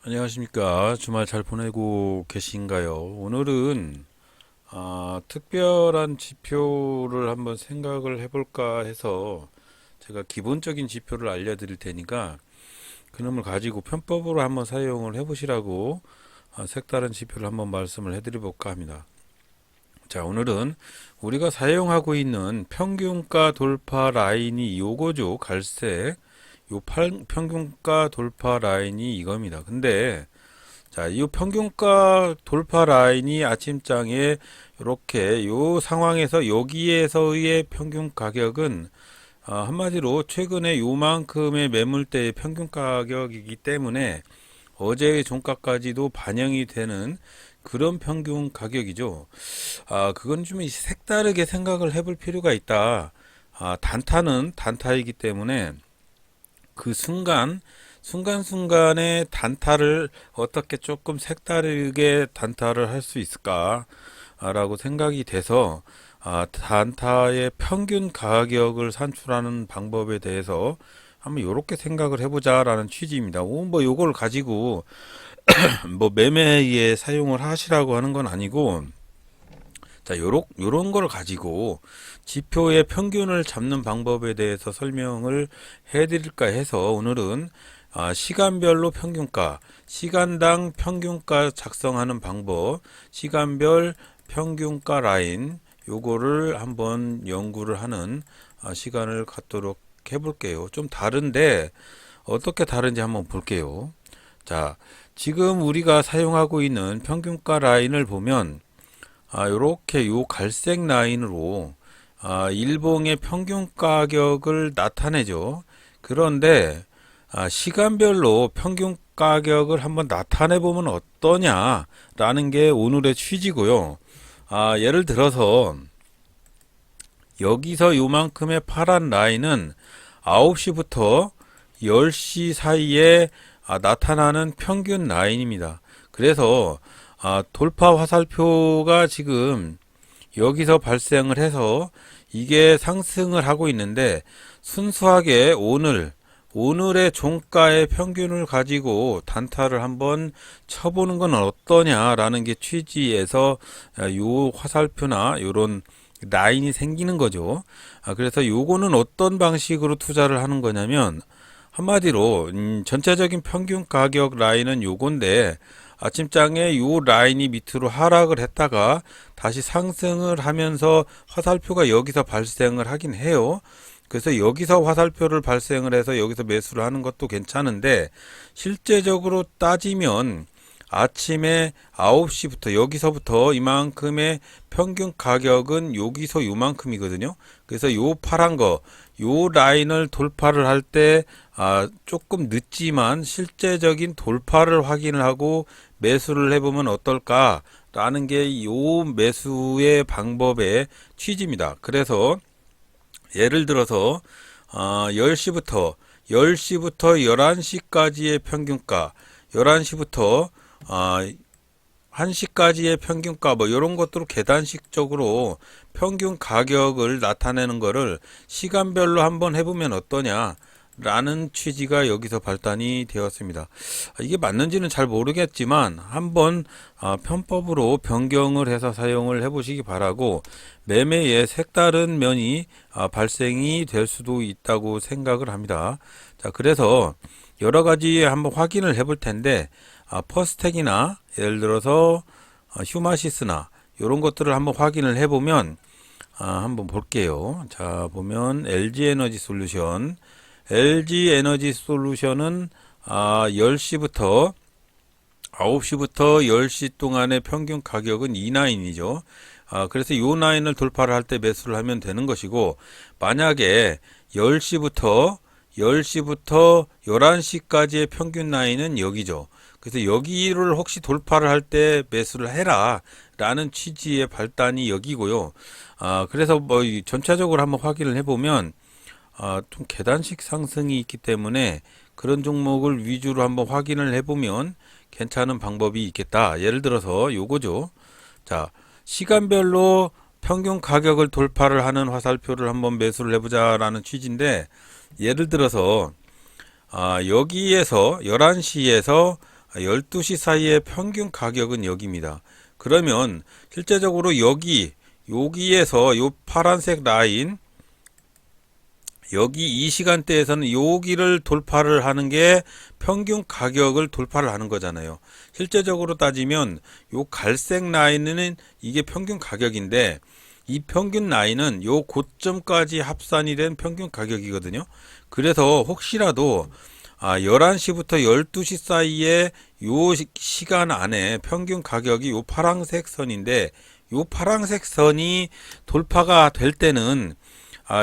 안녕하십니까. 주말 잘 보내고 계신가요? 오늘은 특별한 지표를 한번 생각을 해볼까 해서 제가 기본적인 지표를 알려드릴 테니까 그놈을 가지고 편법으로 한번 사용을 해보시라고 색다른 지표를 한번 말씀을 해드려볼까 합니다. 자, 오늘은 우리가 사용하고 있는 평균가 돌파 라인이 요거죠. 갈색. 평균가 돌파 라인이 이겁니다. 근데 자, 이 평균가 돌파 라인이 아침장에 이렇게 요 상황에서 여기에서의 평균 가격은 한마디로 최근에 요만큼의 매물대의 평균 가격이기 때문에 어제의 종가까지도 반영이 되는 그런 평균 가격이죠. 그건 좀 색다르게 생각을 해볼 필요가 있다. 단타는 단타이기 때문에 그 순간순간의 단타를 어떻게 조금 색다르게 단타를 할 수 있을까라고 생각이 돼서 단타의 평균 가격을 산출하는 방법에 대해서 한번 요렇게 생각을 해보자라는 취지입니다. 뭐 요걸 가지고 뭐 매매에 사용을 하시라고 하는 건 아니고, 자, 요런 걸 가지고 지표의 평균을 잡는 방법에 대해서 설명을 해드릴까 해서 오늘은 시간별로 평균가, 시간당 평균가 작성하는 방법, 시간별 평균가 라인, 요거를 한번 연구를 하는 시간을 갖도록 해볼게요. 좀 다른데 어떻게 다른지 한번 볼게요. 자, 지금 우리가 사용하고 있는 평균가 라인을 보면 요렇게 요 갈색 라인으로 일봉의 평균 가격을 나타내죠. 그런데 시간별로 평균 가격을 한번 나타내 보면 어떠냐라는 게 오늘의 취지고요. 예를 들어서 여기서 요만큼의 파란 라인은 9시부터 10시 사이에 나타나는 평균 라인입니다. 그래서 돌파 화살표가 지금 여기서 발생을 해서 이게 상승을 하고 있는데 순수하게 오늘의 종가의 평균을 가지고 단타를 한번 쳐보는 건 어떠냐라는 게 취지에서 요 화살표나 요런 라인이 생기는 거죠. 그래서 요거는 어떤 방식으로 투자를 하는 거냐면 한마디로 전체적인 평균 가격 라인은 요건데 아침장에 요 라인이 밑으로 하락을 했다가 다시 상승을 하면서 화살표가 여기서 발생을 하긴 해요. 그래서 여기서 화살표를 발생을 해서 여기서 매수를 하는 것도 괜찮은데 실제적으로 따지면 아침에 9시부터 여기서부터 이만큼의 평균 가격은 여기서 요만큼이거든요. 그래서 요 파란 거, 요 라인을 돌파를 할 때 조금 늦지만 실제적인 돌파를 확인을 하고 매수를 해보면 어떨까라는 게 요 매수의 방법의 취지입니다. 그래서 예를 들어서 10시부터 11시까지의 평균가, 11시부터 1시까지의 평균가 뭐 이런 것들로 계단식적으로 평균 가격을 나타내는 거를 시간별로 한번 해보면 어떠냐 라는 취지가 여기서 발단이 되었습니다. 이게 맞는지는 잘 모르겠지만 한번 편법으로 변경을 해서 사용을 해보시기 바라고 매매에 색다른 면이 발생이 될 수도 있다고 생각을 합니다. 자, 그래서 여러 가지 한번 확인을 해볼 텐데 퍼스텍이나 예를 들어서 휴마시스나 이런 것들을 한번 확인을 해보면 한번 볼게요. 자, 보면 LG 에너지 솔루션은 10시부터 9시부터 10시 동안의 평균 가격은 이 라인이죠. 그래서 이 라인을 돌파를 할 때 매수를 하면 되는 것이고, 만약에 10시부터 11시까지의 평균 라인은 여기죠. 그래서 여기를 혹시 돌파를 할 때 매수를 해라 라는 취지의 발단이 여기고요. 그래서 뭐 전체적으로 한번 확인을 해보면 좀 계단식 상승이 있기 때문에 그런 종목을 위주로 한번 확인을 해보면 괜찮은 방법이 있겠다. 예를 들어서 요거죠. 자, 시간별로 평균 가격을 돌파를 하는 화살표를 한번 매수를 해보자라는 취지인데, 예를 들어서 여기에서 11시에서 12시 사이의 평균 가격은 여기입니다. 그러면 실제적으로 여기에서 요 파란색 라인, 여기 이 시간대에서는 여기를 돌파를 하는 게 평균 가격을 돌파를 하는 거잖아요. 실제적으로 따지면 요 갈색 라인은 이게 평균 가격인데, 이 평균 라인은 요 고점까지 합산이 된 평균 가격이거든요. 그래서 혹시라도 11시부터 12시 사이에 요 시간 안에 평균 가격이 요 파란색 선인데, 요 파란색 선이 돌파가 될 때는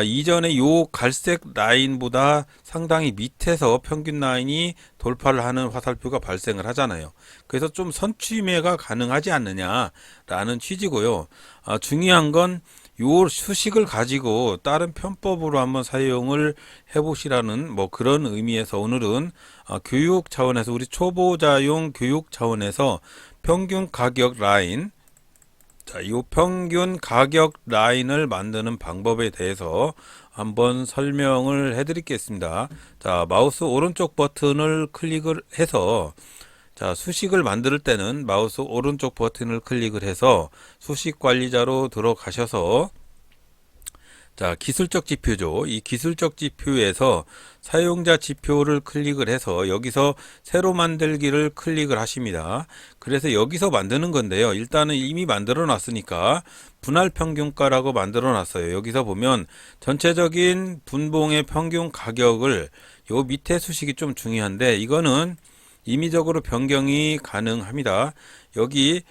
이전에 요 갈색 라인보다 상당히 밑에서 평균 라인이 돌파를 하는 화살표가 발생을 하잖아요. 그래서 좀 선취매가 가능하지 않느냐라는 취지고요. 중요한 건 요 수식을 가지고 다른 편법으로 한번 사용을 해보시라는 뭐 그런 의미에서 오늘은 교육 차원에서, 우리 초보자용 교육 차원에서 평균 가격 라인, 이 평균 가격 라인을 만드는 방법에 대해서 한번 설명을 해 드리겠습니다. 자, 마우스 오른쪽 버튼을 클릭을 해서, 자, 수식을 만들 때는 마우스 오른쪽 버튼을 클릭을 해서 수식 관리자로 들어가셔서, 자, 기술적 지표죠. 이 기술적 지표에서 사용자 지표를 클릭을 해서 여기서 새로 만들기를 클릭을 하십니다. 그래서 여기서 만드는 건데요. 일단은 이미 만들어 놨으니까 분할 평균가라고 만들어 놨어요. 여기서 보면 전체적인 분봉의 평균 가격을, 요 밑에 수식이 좀 중요한데 이거는 임의적으로 변경이 가능합니다. 여기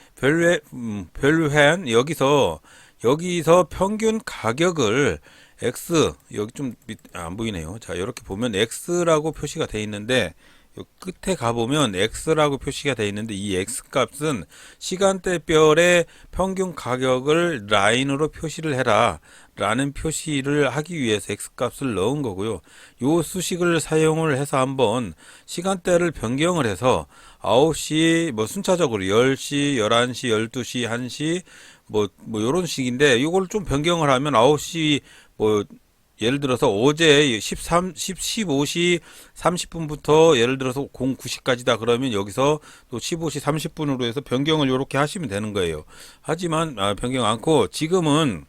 별회한 여기서 평균 가격을 X, 여기 좀 안 보이네요. 자, 이렇게 보면 X라고 표시가 되어 있는데, 요 끝에 가보면 X라고 표시가 되어 있는데, 이 X 값은 시간대별의 평균 가격을 라인으로 표시를 해라 라는 표시를 하기 위해서 X 값을 넣은 거고요. 요 수식을 사용을 해서 한번 시간대를 변경을 해서 9시, 뭐 순차적으로 10시, 11시, 12시, 1시, 요런 식인데, 이걸 좀 변경을 하면 9시, 예를 들어서 어제 15시 30분부터 예를 들어서 09시까지다 그러면 여기서 또 15시 30분으로 해서 변경을 이렇게 하시면 되는 거예요. 하지만 변경 않고 지금은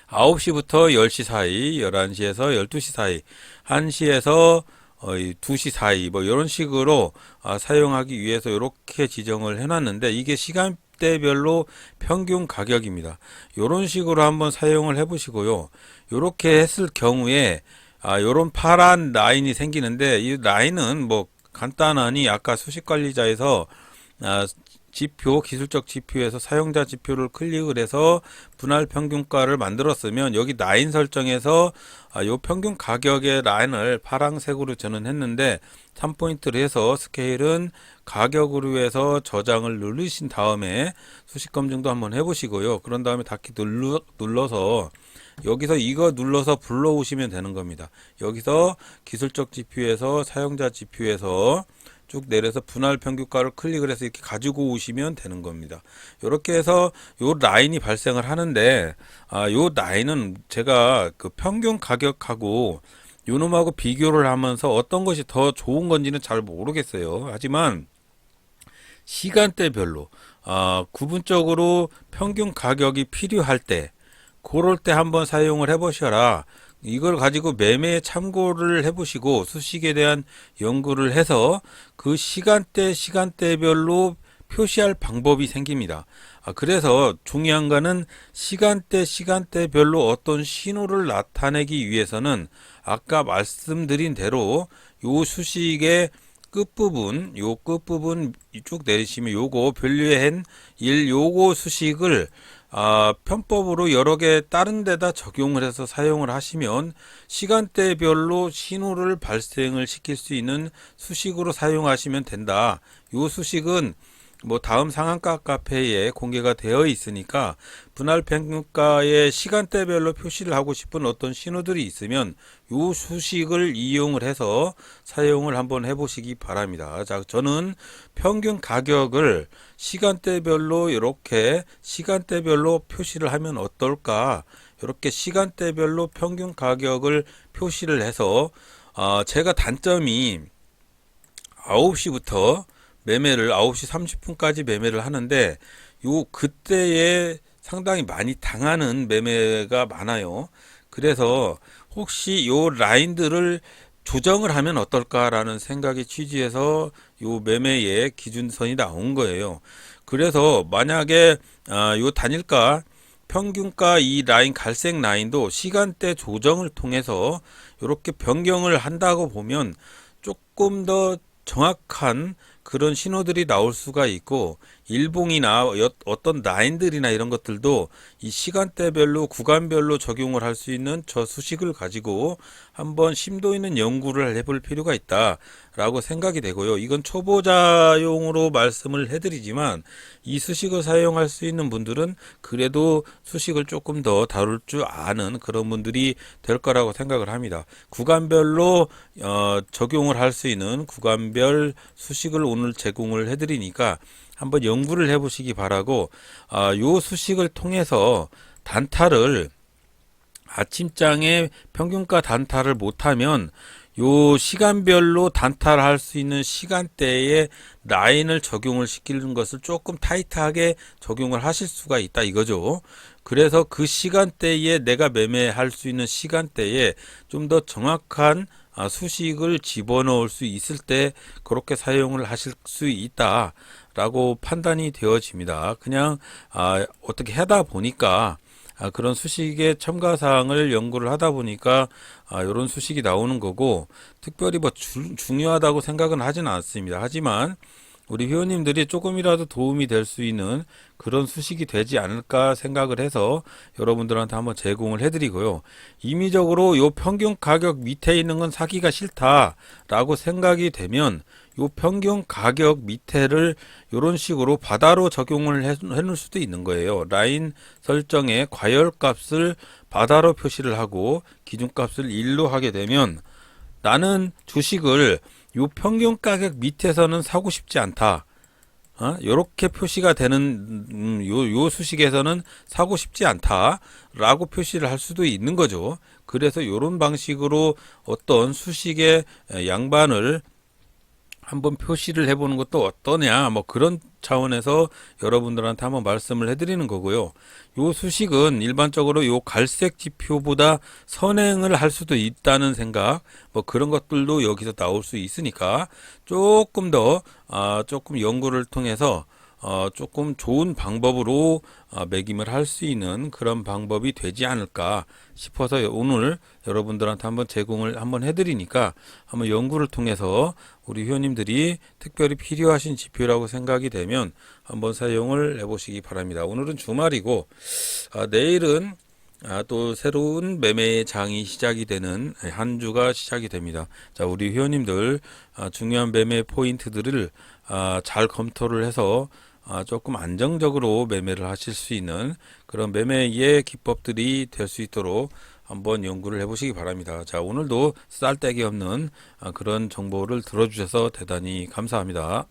9시부터 10시 사이, 11시에서 12시 사이, 1시에서 2시 사이, 뭐 이런 식으로 사용하기 위해서 이렇게 지정을 해놨는데, 이게 시간대별로 평균 가격입니다. 이런 식으로 한번 사용을 해보시고요. 이렇게 했을 경우에 이런 파란 라인이 생기는데, 이 라인은 뭐 간단하니 아까 수식관리자에서 지표, 기술적 지표에서 사용자 지표를 클릭을 해서 분할 평균가를 만들었으면 여기 라인 설정에서 요 평균 가격의 라인을 파란색으로 저는 했는데, 3포인트를 해서 스케일은 가격으로 해서 저장을 누르신 다음에 수식 검증도 한번 해보시고요. 그런 다음에 닫기 눌러서 여기서 이거 눌러서 불러오시면 되는 겁니다. 여기서 기술적 지표에서 사용자 지표에서 쭉 내려서 분할 평균가를 클릭을 해서 이렇게 가지고 오시면 되는 겁니다. 이렇게 해서 요 라인이 발생을 하는데, 요 라인은 제가 그 평균 가격하고 요놈하고 비교를 하면서 어떤 것이 더 좋은 건지는 잘 모르겠어요. 하지만 시간대별로 구분적으로 평균 가격이 필요할 때, 그럴 때 한번 사용을 해보셔라. 이걸 가지고 매매에 참고를 해보시고 수식에 대한 연구를 해서 그 시간대별로 표시할 방법이 생깁니다. 그래서 중요한 거는 시간대별로 어떤 신호를 나타내기 위해서는 아까 말씀드린 대로 요 수식의 끝부분, 요 끝부분 쭉 내리시면 요거 분류한 1 요거 수식을 편법으로 여러 개 다른 데다 적용을 해서 사용을 하시면 시간대별로 신호를 발생을 시킬 수 있는 수식으로 사용하시면 된다. 요 수식은 뭐 다음 상한가 카페에 공개가 되어 있으니까 분할 평균가의 시간대별로 표시를 하고 싶은 어떤 신호들이 있으면 요 수식을 이용을 해서 사용을 한번 해보시기 바랍니다. 자, 저는 평균 가격을 시간대별로 이렇게 시간대별로 표시를 하면 어떨까, 이렇게 시간대별로 평균 가격을 표시를 해서 제가 단점이 9시부터 매매를 9시 30분까지 매매를 하는데 요 그때에 상당히 많이 당하는 매매가 많아요. 그래서 혹시 요 라인들을 조정을 하면 어떨까라는 생각의 취지에서 요 매매의 기준선이 나온 거예요. 그래서 만약에 요 단일가 평균가 이 라인 갈색 라인도 시간대 조정을 통해서 이렇게 변경을 한다고 보면 조금 더 정확한 그런 신호들이 나올 수가 있고 일봉이나 어떤 라인들이나 이런 것들도 이 시간대별로 구간별로 적용을 할 수 있는 저 수식을 가지고 한번 심도 있는 연구를 해볼 필요가 있다라고 생각이 되고요. 이건 초보자용으로 말씀을 해드리지만 이 수식을 사용할 수 있는 분들은 그래도 수식을 조금 더 다룰 줄 아는 그런 분들이 될 거라고 생각을 합니다. 구간별로 적용을 할 수 있는 구간별 수식을 오늘 제공을 해드리니까 한번 연구를 해보시기 바라고 요 수식을 통해서 단타를 아침장에 평균가 단타를 못하면 요 시간별로 단타를 할 수 있는 시간대에 라인을 적용을 시키는 것을 조금 타이트하게 적용을 하실 수가 있다 이거죠. 그래서 그 시간대에 내가 매매할 수 있는 시간대에 좀 더 정확한 수식을 집어넣을 수 있을 때 그렇게 사용을 하실 수 있다라고 판단이 되어집니다. 그냥 어떻게 하다 보니까 그런 수식의 첨가사항을 연구를 하다 보니까 이런 수식이 나오는 거고 특별히 뭐 중요하다고 생각은 하지는 않습니다. 하지만 우리 회원님들이 조금이라도 도움이 될 수 있는 그런 수식이 되지 않을까 생각을 해서 여러분들한테 한번 제공을 해드리고요. 임의적으로 요 평균 가격 밑에 있는 건 사기가 싫다라고 생각이 되면 요 평균 가격 밑에를 이런 식으로 바다로 적용을 해놓을 수도 있는 거예요. 라인 설정에 과열값을 바다로 표시를 하고 기준값을 1로 하게 되면 나는 주식을 요 평균 가격 밑에서는 사고 싶지 않다. 요렇게 표시가 되는 요 수식에서는 사고 싶지 않다라고 표시를 할 수도 있는 거죠. 그래서 요런 방식으로 어떤 수식의 양반을 한번 표시를 해보는 것도 어떠냐 뭐 그런 차원에서 여러분들한테 한번 말씀을 해드리는 거고요. 요 수식은 일반적으로 요 갈색 지표보다 선행을 할 수도 있다는 생각 뭐 그런 것들도 여기서 나올 수 있으니까 조금 더 조금 연구를 통해서 조금 좋은 방법으로 매김을 할 수 있는 그런 방법이 되지 않을까 싶어서 오늘 여러분들한테 한번 제공을 한번 해드리니까 한번 연구를 통해서 우리 회원님들이 특별히 필요하신 지표라고 생각이 되면 한번 사용을 해보시기 바랍니다. 오늘은 주말이고 내일은 또 새로운 매매 장이 시작이 되는 한 주가 시작이 됩니다. 자, 우리 회원님들 중요한 매매 포인트들을 잘 검토를 해서 조금 안정적으로 매매를 하실 수 있는 그런 매매의 기법들이 될 수 있도록 한번 연구를 해보시기 바랍니다. 자, 오늘도 쓸데기 없는 그런 정보를 들어주셔서 대단히 감사합니다.